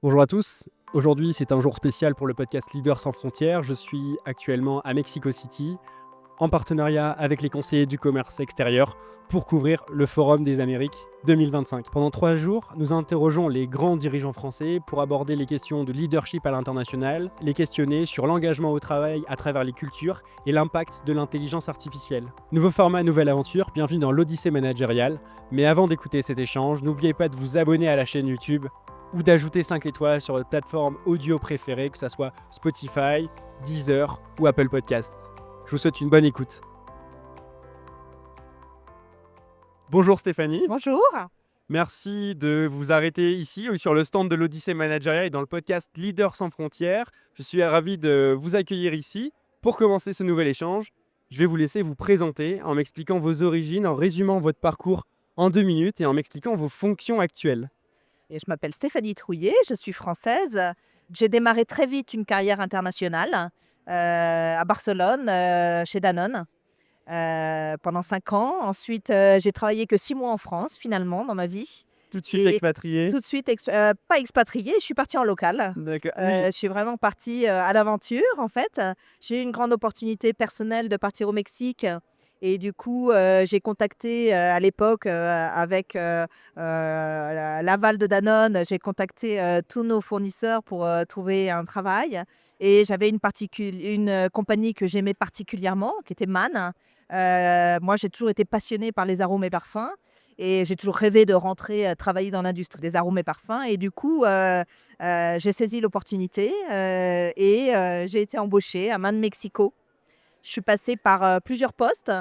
Bonjour à tous, aujourd'hui c'est un jour spécial pour le podcast Leaders sans frontières. Je suis actuellement à Mexico City en partenariat avec les conseillers du commerce extérieur pour couvrir le Forum des Amériques 2025. Pendant 3 jours, nous interrogeons les grands dirigeants français pour aborder les questions de leadership à l'international, les questionner sur l'engagement au travail à travers les cultures et l'impact de l'intelligence artificielle. Nouveau format, nouvelle aventure, bienvenue dans l'Odyssée managériale. Mais avant d'écouter cet échange, n'oubliez pas de vous abonner à la chaîne YouTube ou d'ajouter 5 étoiles sur votre plateforme audio préférée, que ce soit Spotify, Deezer ou Apple Podcasts. Je vous souhaite une bonne écoute. Bonjour Stéphanie. Bonjour. Merci de vous arrêter ici sur le stand de l'Odyssée managériale et dans le podcast Leaders sans frontières. Je suis ravi de vous accueillir ici. Pour commencer ce nouvel échange, je vais vous laisser vous présenter en m'expliquant vos origines, en résumant votre parcours en 2 minutes et en m'expliquant vos fonctions actuelles. Et je m'appelle Stéphanie Trouillet, je suis française. J'ai démarré très vite une carrière internationale à Barcelone, chez Danone, pendant 5 ans. Ensuite, j'ai travaillé que 6 mois en France, finalement, dans ma vie. Tout de suite Et expatrié. tout de suite, pas expatriée, je suis partie en local. D'accord. Je suis vraiment partie à l'aventure, en fait. J'ai eu une grande opportunité personnelle de partir au Mexique. Et du coup, j'ai contacté à l'époque, avec l'aval de Danone, j'ai contacté tous nos fournisseurs pour trouver un travail. Et j'avais une compagnie que j'aimais particulièrement, qui était Man. Moi, j'ai toujours été passionnée par les arômes et parfums. Et j'ai toujours rêvé de rentrer travailler dans l'industrie des arômes et parfums. Et du coup, j'ai saisi l'opportunité et j'ai été embauchée à Man Mexico. Je suis passée par plusieurs postes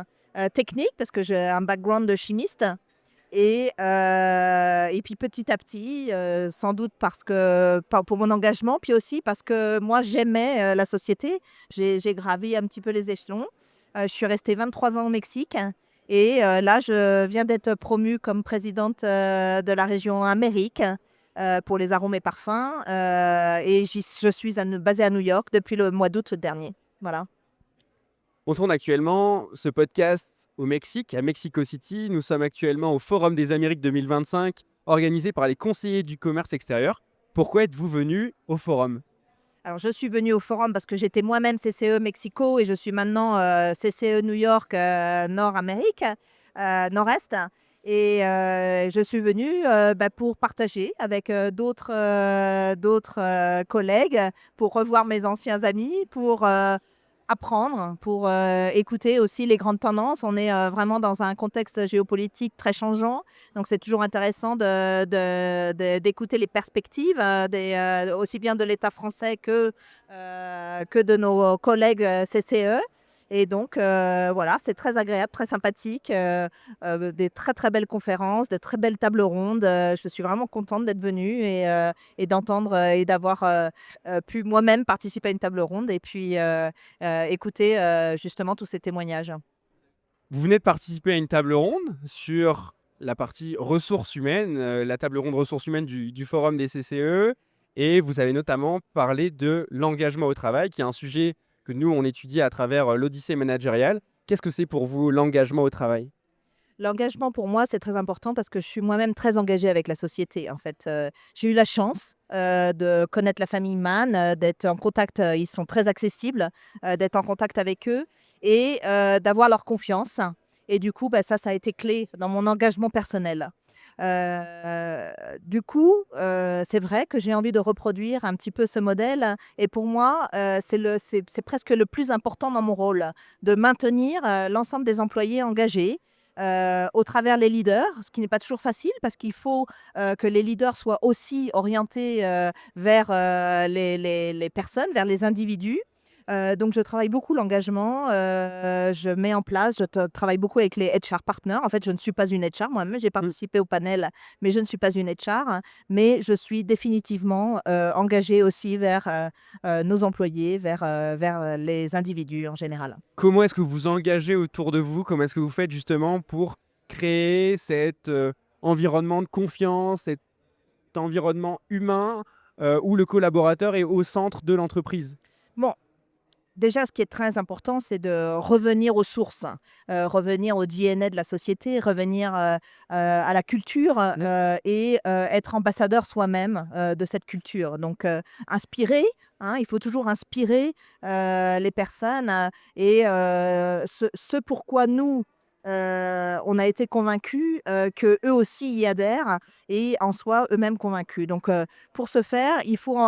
techniques parce que j'ai un background de chimiste. Et puis petit à petit, sans doute pour mon engagement, puis aussi parce que moi j'aimais la société, j'ai gravi un petit peu les échelons. Je suis restée 23 ans au Mexique et là je viens d'être promue comme présidente de la région Amérique pour les arômes et parfums. Et je suis basée à New York depuis le mois d'août dernier. Voilà. On tourne actuellement ce podcast au Mexique, à Mexico City. Nous sommes actuellement au Forum des Amériques 2025, organisé par les conseillers du commerce extérieur. Pourquoi êtes-vous venu au Forum ? Alors, je suis venue au forum parce que j'étais moi-même CCE Mexico et je suis maintenant CCE New York Nord-Amérique, Nord-Est. Et je suis venue pour partager avec d'autres collègues, pour revoir mes anciens amis, pour apprendre, pour écouter aussi les grandes tendances. On est vraiment dans un contexte géopolitique très changeant. Donc, c'est toujours intéressant d'écouter les perspectives aussi bien de l'État français que de nos collègues CCE. Et donc, voilà, c'est très agréable, très sympathique. Des très, très belles conférences, de très belles tables rondes. Je suis vraiment contente d'être venue et d'entendre et d'avoir pu moi-même participer à une table ronde et puis écouter justement tous ces témoignages. Vous venez de participer à une table ronde sur la partie ressources humaines, la table ronde ressources humaines du Forum des CCE. Et vous avez notamment parlé de l'engagement au travail, qui est un sujet que nous, on étudie à travers l'Odyssée managériale. Qu'est-ce que c'est pour vous l'engagement au travail ? L'engagement pour moi, c'est très important parce que je suis moi-même très engagée avec la société, en fait. J'ai eu la chance de connaître la famille Mann, d'être en contact, ils sont très accessibles, d'être en contact avec eux et d'avoir leur confiance. Et du coup, ça a été clé dans mon engagement personnel. Du coup, c'est vrai que j'ai envie de reproduire un petit peu ce modèle et pour moi, c'est presque le plus important dans mon rôle, de maintenir l'ensemble des employés engagés au travers les leaders, ce qui n'est pas toujours facile parce qu'il faut que les leaders soient aussi orientés vers les personnes, vers les individus. Donc je travaille beaucoup l'engagement, je mets en place, travaille beaucoup avec les HR partners. En fait, je ne suis pas une HR moi-même, j'ai participé au panel, mais je ne suis pas une HR. Mais je suis définitivement engagée aussi vers nos employés, vers les individus en général. Comment est-ce que vous vous engagez autour de vous ? Comment est-ce que vous faites justement pour créer cet environnement de confiance, cet environnement humain où le collaborateur est au centre de l'entreprise ? Bon, Déjà, ce qui est très important, c'est de revenir aux sources, revenir au DNA de la société, revenir, à la culture, et être ambassadeur soi-même, de cette culture. Donc inspirer, hein, il faut toujours inspirer, les personnes, ce pourquoi nous, on a été convaincus, qu'eux aussi y adhèrent et en soient eux-mêmes convaincus. Donc pour ce faire, il faut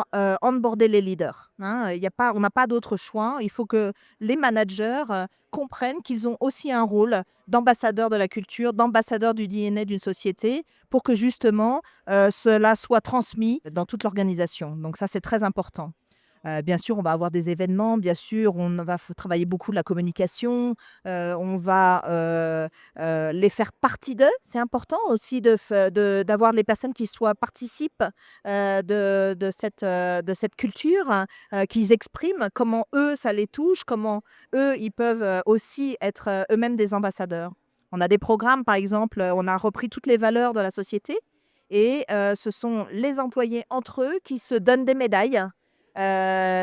onboarder les leaders, hein. Il y a pas On n'a pas d'autre choix. Il faut que les managers, comprennent qu'ils ont aussi un rôle d'ambassadeur de la culture, d'ambassadeur du DNA d'une société pour que justement, cela soit transmis dans toute l'organisation. Donc ça, c'est très important. Bien sûr, on va avoir des événements, bien sûr, on va travailler beaucoup la communication, on va, les faire partie d'eux. C'est important aussi d'avoir les personnes qui participent, de cette culture, qu'ils expriment comment eux, ça les touche, comment eux, ils peuvent, aussi être, eux-mêmes des ambassadeurs. On a des programmes, par exemple, on a repris toutes les valeurs de la société et ce sont les employés entre eux qui se donnent des médailles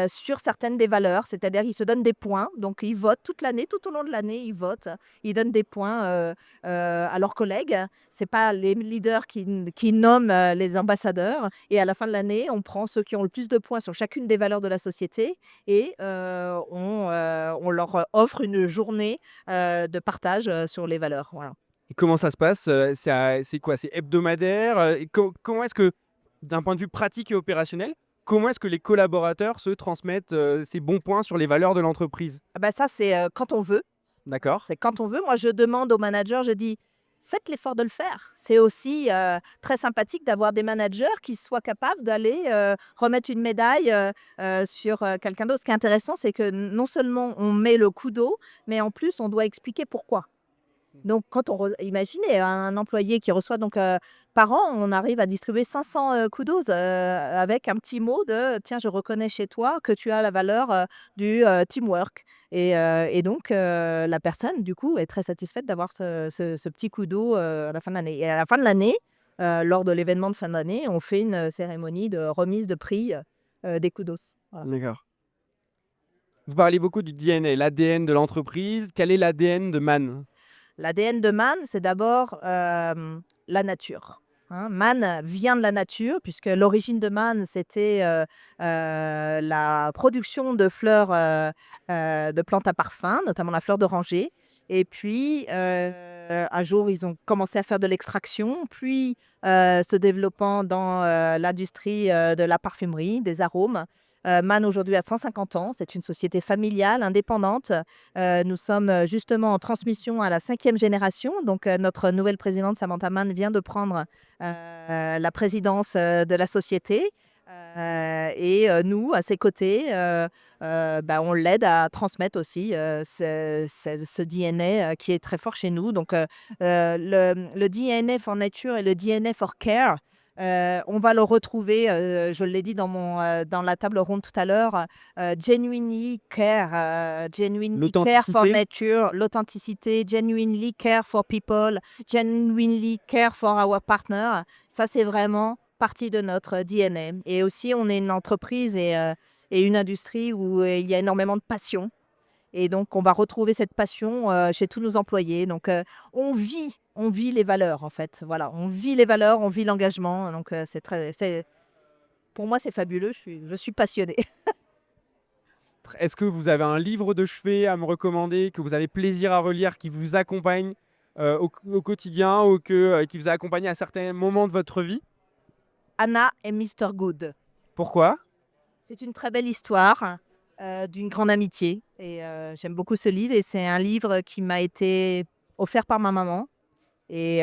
sur certaines des valeurs, c'est-à-dire ils se donnent des points, donc ils votent toute l'année, tout au long de l'année, ils votent, ils donnent des points à leurs collègues. C'est pas les leaders qui nomment les ambassadeurs, et à la fin de l'année, on prend ceux qui ont le plus de points sur chacune des valeurs de la société et on leur offre une journée de partage sur les valeurs. Voilà. Et comment ça se passe? C'est quoi? C'est hebdomadaire? Et comment est-ce que, d'un point de vue pratique et opérationnel, comment est-ce que les collaborateurs se transmettent, ces bons points sur les valeurs de l'entreprise? Ah bah ça, c'est quand on veut. D'accord. C'est quand on veut. Moi, je demande aux managers, je dis: «Faites l'effort de le faire». C'est aussi, très sympathique d'avoir des managers qui soient capables d'aller, remettre une médaille, sur, quelqu'un d'autre. Ce qui est intéressant, c'est que non seulement on met le kudo, mais en plus on doit expliquer pourquoi. Donc quand imaginez un employé qui reçoit donc, par an, on arrive à distribuer 500, kudos, avec un petit mot de: «Tiens, je reconnais chez toi que tu as la valeur, du, teamwork», et donc la personne, du coup, est très satisfaite d'avoir ce petit kudo, à la fin de l'année, et à la fin de l'année, lors de l'événement de fin d'année, on fait une, cérémonie de remise de prix, des kudos. Voilà. D'accord. Vous parlez beaucoup du DNA, l'ADN de l'entreprise. Quel est l'ADN de Man? L'ADN de Man, c'est d'abord, la nature, hein. Man vient de la nature puisque l'origine de Man, c'était, la production de fleurs, de plantes à parfum, notamment la fleur d'oranger, et puis, un jour, ils ont commencé à faire de l'extraction, puis, se développant dans, l'industrie, de la parfumerie, des arômes. Man aujourd'hui a 150 ans, c'est une société familiale, indépendante. Nous sommes, justement en transmission à la 5e génération. Donc notre nouvelle présidente Samantha Mann vient de prendre, la présidence, de la société, nous, à ses côtés, on l'aide à transmettre aussi, ce DNA, qui est très fort chez nous. Donc le DNA for Nature et le DNA for Care, on va le retrouver, je l'ai dit dans la table ronde tout à l'heure, genuinely care for L'authenticité? nature, l'authenticité, genuinely care for people, genuinely care for our partner. Ça, c'est vraiment partie de notre DNA, et aussi on est une entreprise et une industrie où, il y a énormément de passion, et donc on va retrouver cette passion, chez tous nos employés. Donc on vit les valeurs, en fait. Voilà, on vit les valeurs, on vit l'engagement. Donc pour moi, c'est fabuleux. Je suis passionnée. Est-ce que vous avez un livre de chevet à me recommander, que vous avez plaisir à relire, qui vous accompagne, au quotidien, ou qui vous a accompagné à certains moments de votre vie? Anna et Mister Good. Pourquoi? C'est une très belle histoire, d'une grande amitié, et j'aime beaucoup ce livre, et c'est un livre qui m'a été offert par ma maman, et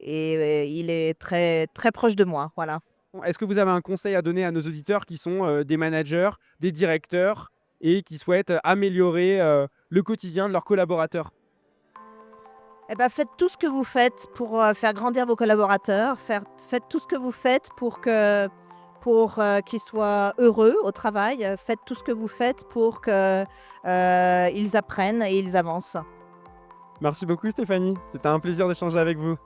il est très, très proche de moi, voilà. Est-ce que vous avez un conseil à donner à nos auditeurs qui sont, des managers, des directeurs, et qui souhaitent améliorer, le quotidien de leurs collaborateurs? Eh ben, faites tout ce que vous faites pour, faire grandir vos collaborateurs. Faites tout ce que vous faites qu'ils soient heureux au travail. Faites tout ce que vous faites pour que, ils apprennent et ils avancent. Merci beaucoup Stéphanie, c'était un plaisir d'échanger avec vous.